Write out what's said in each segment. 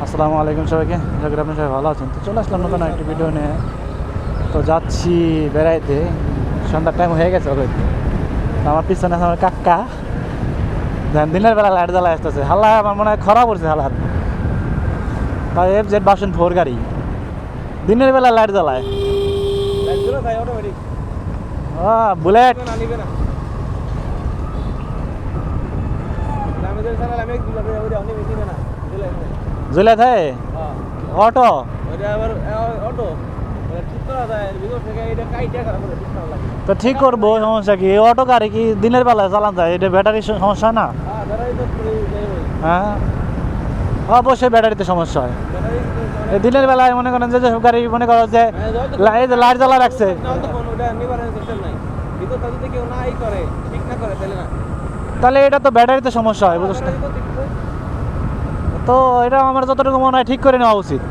আসসালামু আলাইকুম সবাইকে, আশা করি আপনি সবাই ভালো আছেন। তো চলে আসলাম নতুন একটি ভিডিও নিয়ে। তো যাচ্ছি বেড়াইতে, সন্ধ্যার টাইম হয়ে গেছে অলরেডি। তো আমার পিছনে আছে আমার কাকা, দিনের বেলা লাইট জ্বালা আসতেছে। হাল্লা আমার মনে হয় খরা পড়ছে হালার। তাই FZ-4 গাড়ি দিনের বেলা লাইট জ্বালায়। বুলেট জ্বলে থাকে অটো। তো ঠিক করবো, সমস্যা কি? অটো গাড়ি কি দিনের বেলা চালান যায়? এটা ব্যাটারি সমস্যা না? হ্যাঁ, অবশ্যই ব্যাটারিতে সমস্যা হয়। এই দিনের বেলায় মনে করেন যে যেসব গাড়ি মনে করো যে লাইট জ্বালা রাখছে, তাহলে এটা তো ব্যাটারিতে সমস্যা হয়, বুঝছ না? তো এটা আমার যতটুকু মনে হয় ঠিক করে নেওয়া উচিত।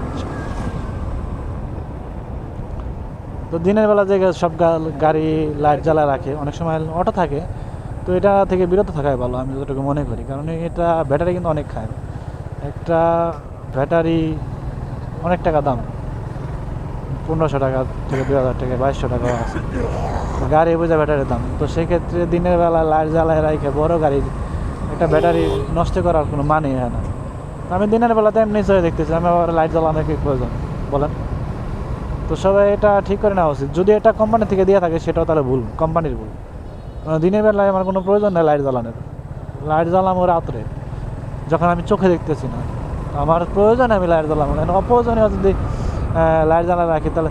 তো দিনের বেলা যে সব গাড়ি লাইট জ্বালা রাখে, অনেক সময় অটো থাকে, তো এটা থেকে বিরত থাকাই ভালো আমি যতটুকু মনে করি। কারণ এটা ব্যাটারি কিন্তু অনেক খায়। একটা ব্যাটারি অনেক টাকা দাম, 1500 টাকা থেকে 2000 টাকা, 2200 টাকাও আছে গাড়ি বোঝা ব্যাটারির দাম। তো সেক্ষেত্রে দিনের বেলা লাইট জ্বালায় রাখে বড় গাড়ির একটা ব্যাটারি নষ্ট করার কোনো মানে হয় না। আমি দিনের বেলাতে এমনি চলে দেখতেছি, আমি আবার লাইট জ্বালানো কি প্রয়োজন বলেন? তো সবাই এটা ঠিক করে নেওয়া উচিত। যদি এটা কোম্পানি থেকে দিয়ে থাকে সেটাও তাহলে ভুল, কোম্পানির ভুল। দিনের বেলায় আমার কোনো প্রয়োজন নেই লাইট জ্বালানোর। লাইট জ্বালাবো রাত্রে যখন আমি চোখে দেখতেছি না। আমার প্রয়োজন আমি লাইট জ্বালাবো, অপ্রয়োজনীয় যদি লাইট জ্বালা রাখি তাহলে